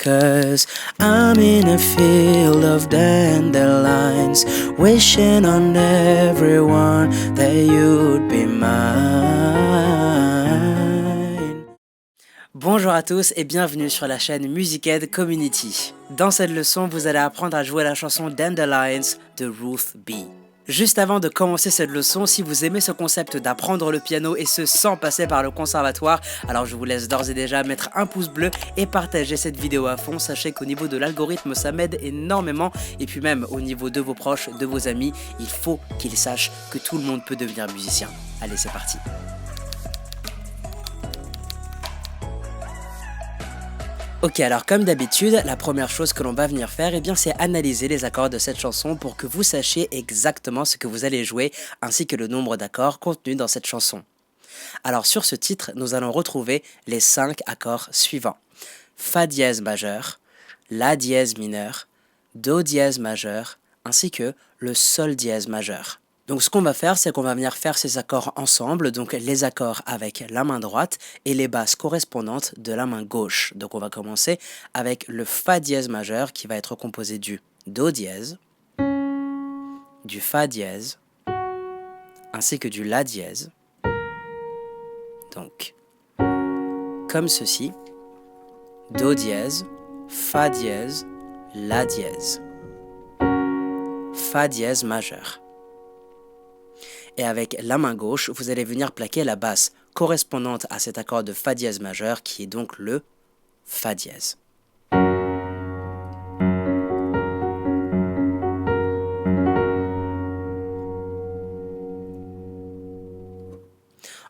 'cause I'm in a field of dandelions, wishing on everyone that you'd be mine. Bonjour à tous et bienvenue sur la chaîne Musicaid Community. Dans cette leçon, vous allez apprendre à jouer la chanson Dandelions de Ruth B. Juste avant de commencer cette leçon, si vous aimez ce concept d'apprendre le piano et ce sans passer par le conservatoire, alors je vous laisse d'ores et déjà mettre un pouce bleu et partager cette vidéo à fond. Sachez qu'au niveau de l'algorithme, ça m'aide énormément. Et puis même au niveau de vos proches, de vos amis, il faut qu'ils sachent que tout le monde peut devenir musicien. Allez, c'est parti. Ok, alors comme d'habitude, la première chose que l'on va venir faire, c'est analyser les accords de cette chanson pour que vous sachiez exactement ce que vous allez jouer, ainsi que le nombre d'accords contenus dans cette chanson. Alors sur ce titre, nous allons retrouver les 5 accords suivants. Fa dièse majeur, La dièse mineur, Do dièse majeur, ainsi que le Sol dièse majeur. Donc ce qu'on va faire, c'est qu'on va venir faire ces accords ensemble, donc les accords avec la main droite et les basses correspondantes de la main gauche. Donc on va commencer avec le Fa dièse majeur qui va être composé du Do dièse, du Fa dièse, ainsi que du La dièse. Donc, comme ceci, Do dièse, Fa dièse, La dièse, Fa dièse majeur. Et avec la main gauche, vous allez venir plaquer la basse correspondante à cet accord de Fa dièse majeur qui est donc le Fa dièse.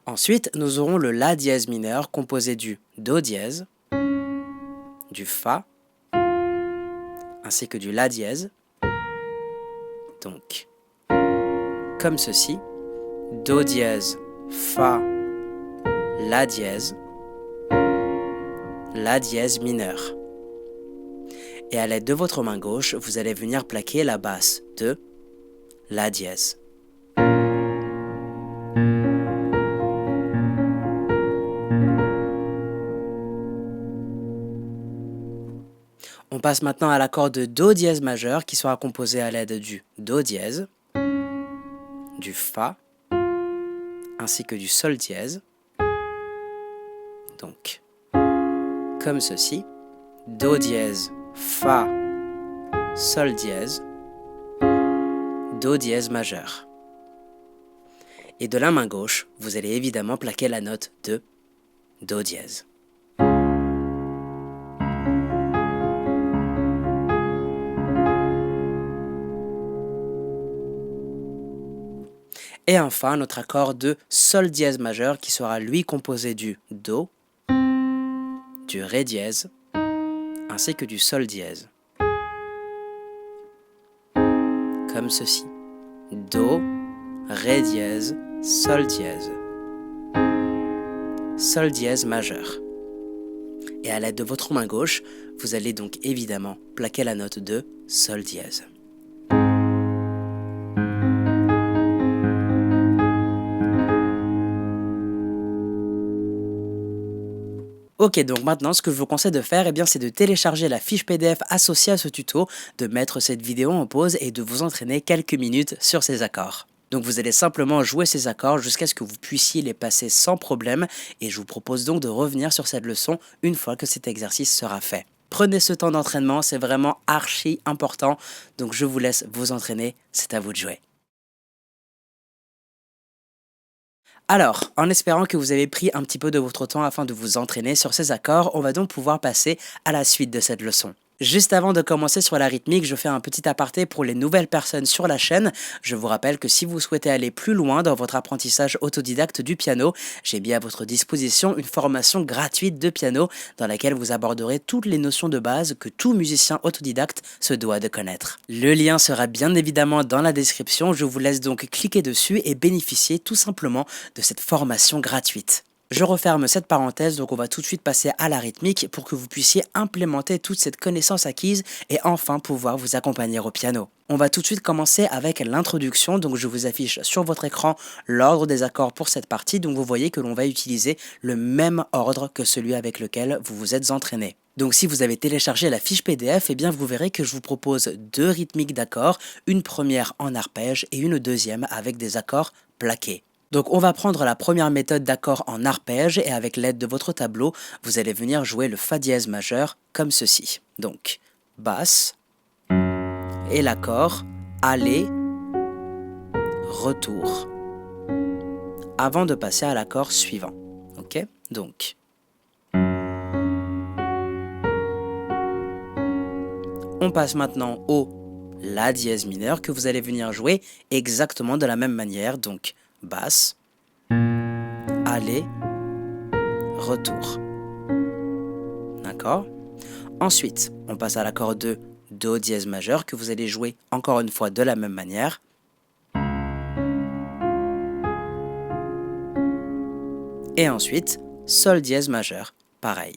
Ensuite, nous aurons le La dièse mineur composé du Do dièse, du Fa, ainsi que du La dièse. Donc, comme ceci. Do dièse, Fa, La dièse mineur. Et à l'aide de votre main gauche, vous allez venir plaquer la basse de La dièse. On passe maintenant à l'accord de Do dièse majeur qui sera composé à l'aide du Do dièse, du Fa, ainsi que du Sol dièse. Donc, comme ceci, Do dièse, Fa, Sol dièse, Do dièse majeur. Et de la main gauche, vous allez évidemment plaquer la note de Do dièse. Et enfin, notre accord de Sol dièse majeur qui sera lui composé du Do, du Ré dièse, ainsi que du Sol dièse. Comme ceci. Do, Ré dièse, Sol dièse. Sol dièse majeur. Et à l'aide de votre main gauche, vous allez donc évidemment plaquer la note de Sol dièse. Ok, donc maintenant, ce que je vous conseille de faire, c'est de télécharger la fiche PDF associée à ce tuto, de mettre cette vidéo en pause et de vous entraîner quelques minutes sur ces accords. Donc vous allez simplement jouer ces accords jusqu'à ce que vous puissiez les passer sans problème et je vous propose donc de revenir sur cette leçon une fois que cet exercice sera fait. Prenez ce temps d'entraînement, c'est vraiment archi important, donc je vous laisse vous entraîner, c'est à vous de jouer. Alors, en espérant que vous avez pris un petit peu de votre temps afin de vous entraîner sur ces accords, on va donc pouvoir passer à la suite de cette leçon. Juste avant de commencer sur la rythmique, je fais un petit aparté pour les nouvelles personnes sur la chaîne. Je vous rappelle que si vous souhaitez aller plus loin dans votre apprentissage autodidacte du piano, j'ai mis à votre disposition une formation gratuite de piano dans laquelle vous aborderez toutes les notions de base que tout musicien autodidacte se doit de connaître. Le lien sera bien évidemment dans la description, je vous laisse donc cliquer dessus et bénéficier tout simplement de cette formation gratuite. Je referme cette parenthèse, donc on va tout de suite passer à la rythmique pour que vous puissiez implémenter toute cette connaissance acquise et enfin pouvoir vous accompagner au piano. On va tout de suite commencer avec l'introduction, donc je vous affiche sur votre écran l'ordre des accords pour cette partie, donc vous voyez que l'on va utiliser le même ordre que celui avec lequel vous vous êtes entraîné. Donc si vous avez téléchargé la fiche PDF, eh bien vous verrez que je vous propose 2 rythmiques d'accords, une première en arpège et une deuxième avec des accords plaqués. Donc on va prendre la première méthode d'accords en arpège et avec l'aide de votre tableau, vous allez venir jouer le Fa dièse majeur comme ceci. Donc basse et l'accord aller, retour, avant de passer à l'accord suivant. Ok? Donc on passe maintenant au La dièse mineur que vous allez venir jouer exactement de la même manière. Donc basse, aller, retour. D'accord? Ensuite, on passe à l'accord de Do dièse majeur que vous allez jouer encore une fois de la même manière. Et ensuite, Sol dièse majeur, pareil.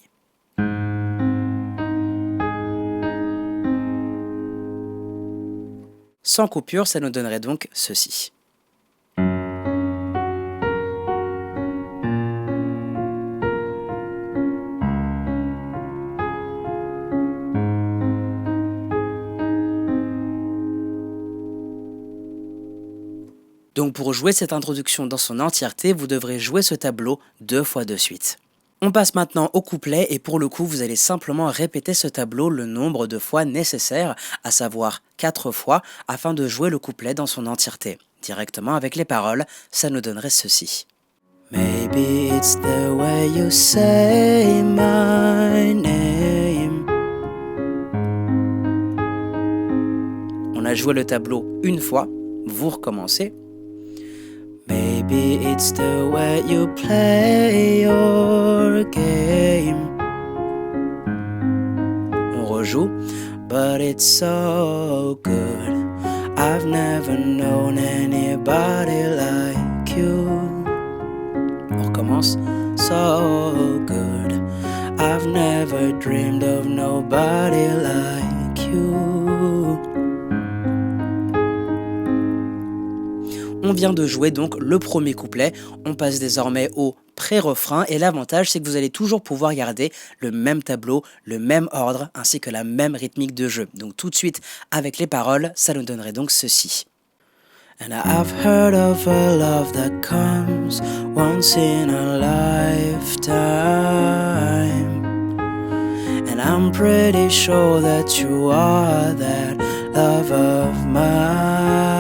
Sans coupure, ça nous donnerait donc ceci. Donc pour jouer cette introduction dans son entièreté, vous devrez jouer ce tableau 2 fois de suite. On passe maintenant au couplet et pour le coup, vous allez simplement répéter ce tableau le nombre de fois nécessaire, à savoir 4 fois, afin de jouer le couplet dans son entièreté. Directement avec les paroles, ça nous donnerait ceci. Maybe it's the way you say my name. On a joué le tableau une fois, vous recommencez. Maybe it's the way you play your game. On rejoue. But it's so good. I've never known anybody like you. On recommence. So good. I've never dreamed of nobody like you. On vient de jouer donc le premier couplet, on passe désormais au pré-refrain et l'avantage c'est que vous allez toujours pouvoir garder le même tableau, le même ordre ainsi que la même rythmique de jeu. Donc tout de suite avec les paroles, ça nous donnerait donc ceci. And I've heard of a love that comes once in a lifetime. And I'm pretty sure that you are that love of mine.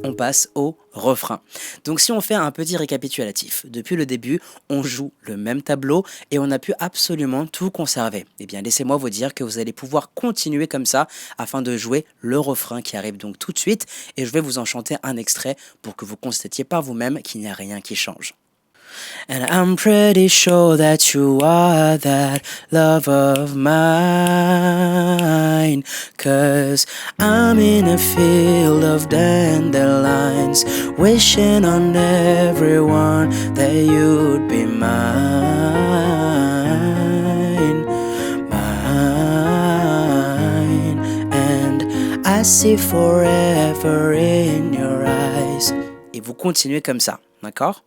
On passe au refrain. Donc si on fait un petit récapitulatif, depuis le début, on joue le même tableau et on a pu absolument tout conserver. Eh bien laissez-moi vous dire que vous allez pouvoir continuer comme ça afin de jouer le refrain qui arrive donc tout de suite et je vais vous en chanter un extrait pour que vous constatiez par vous-même qu'il n'y a rien qui change. And I'm pretty sure that you are that love of mine. 'Cause I'm in a field of dandelions, wishing on everyone that you'd be mine, mine. And I see forever in your eyes. Et vous continuez comme ça, d'accord ?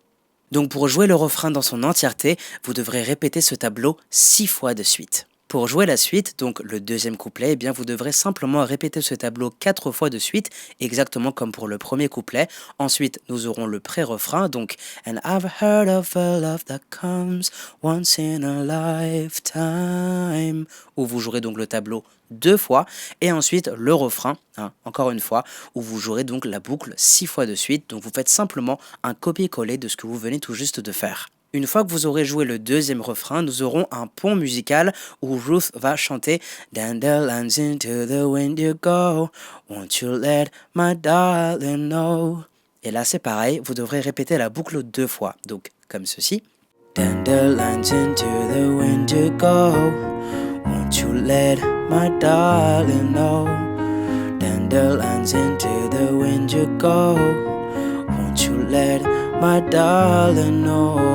Donc pour jouer le refrain dans son entièreté, vous devrez répéter ce tableau 6 fois de suite. Pour jouer la suite, donc le deuxième couplet, eh bien vous devrez simplement répéter ce tableau 4 fois de suite, exactement comme pour le premier couplet. Ensuite, nous aurons le pré-refrain, donc « And I've heard of a love that comes once in a lifetime » où vous jouerez donc le tableau 2 fois, et ensuite le refrain, encore une fois, où vous jouerez donc la boucle 6 fois de suite. Donc vous faites simplement un copier-coller de ce que vous venez tout juste de faire. Une fois que vous aurez joué le deuxième refrain, nous aurons un pont musical où Ruth va chanter Dandelions into the wind you go, won't you let my darling know. Et là c'est pareil, vous devrez répéter la boucle 2 fois, donc comme ceci. Dandelions into the wind you go, won't you let my darling know. Dandelions into the wind you go, won't you let my darling know.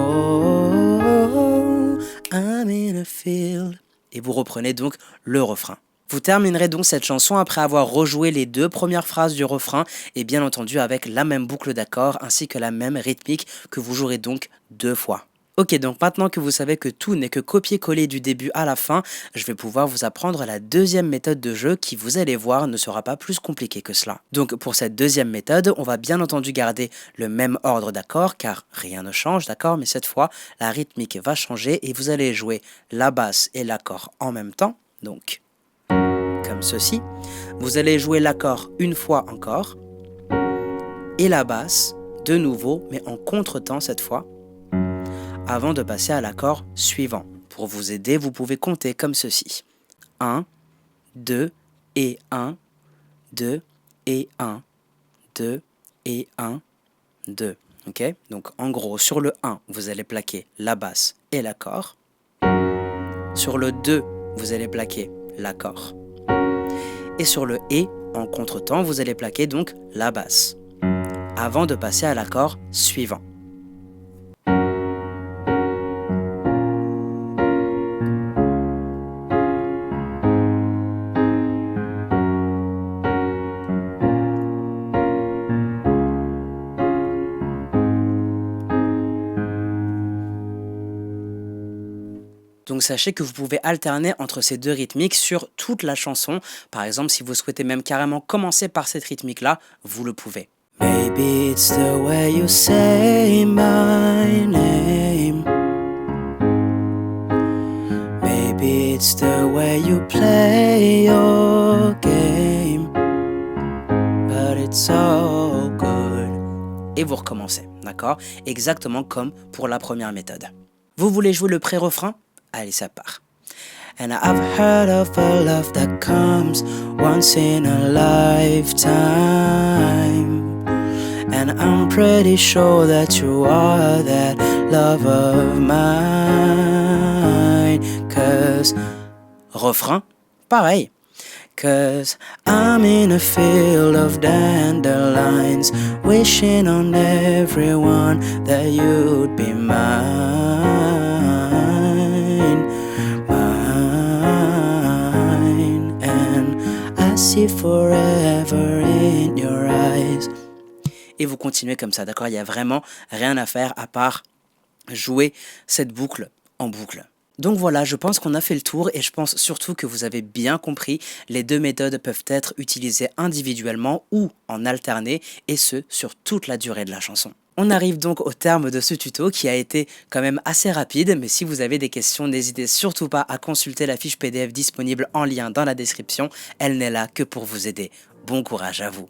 I'm in a field. Et vous reprenez donc le refrain. Vous terminerez donc cette chanson après avoir rejoué les 2 premières phrases du refrain et bien entendu avec la même boucle d'accords ainsi que la même rythmique que vous jouerez donc 2 fois. Ok, donc maintenant que vous savez que tout n'est que copier-coller du début à la fin, je vais pouvoir vous apprendre la deuxième méthode de jeu qui, vous allez voir, ne sera pas plus compliquée que cela. Donc pour cette deuxième méthode, on va bien entendu garder le même ordre d'accords car rien ne change, d'accord? Mais cette fois, la rythmique va changer et vous allez jouer la basse et l'accord en même temps, donc comme ceci. Vous allez jouer l'accord une fois encore et la basse de nouveau, mais en contretemps cette fois, avant de passer à l'accord suivant. Pour vous aider, vous pouvez compter comme ceci. 1, 2 et 1, 2 et 1, 2 et 1, 2. Ok? Donc en gros, sur le 1, vous allez plaquer la basse et l'accord. Sur le 2, vous allez plaquer l'accord. Et sur le et, en contretemps, vous allez plaquer donc la basse. Avant de passer à l'accord suivant. Donc sachez que vous pouvez alterner entre ces deux rythmiques sur toute la chanson. Par exemple, si vous souhaitez même carrément commencer par cette rythmique-là, vous le pouvez. Maybe it's the way you say my name. Maybe it's the way you play your game. But it's so good. Et vous recommencez, d'accord? Exactement comme pour la première méthode. Vous voulez jouer le pré-refrain? Allez, ça part. And I've heard of a love that comes once in a lifetime. And I'm pretty sure that you are that love of mine. Cause, refrain, pareil. Cause I'm in a field of dandelions, wishing on everyone that you'd be mine, mine. And I see forever in your eyes. Et vous continuez comme ça, d'accord? Il n'y a vraiment rien à faire à part jouer cette boucle en boucle. Donc voilà, je pense qu'on a fait le tour et je pense surtout que vous avez bien compris, les deux méthodes peuvent être utilisées individuellement ou en alterné et ce, sur toute la durée de la chanson. On arrive donc au terme de ce tuto qui a été quand même assez rapide, mais si vous avez des questions, n'hésitez surtout pas à consulter la fiche PDF disponible en lien dans la description, elle n'est là que pour vous aider. Bon courage à vous!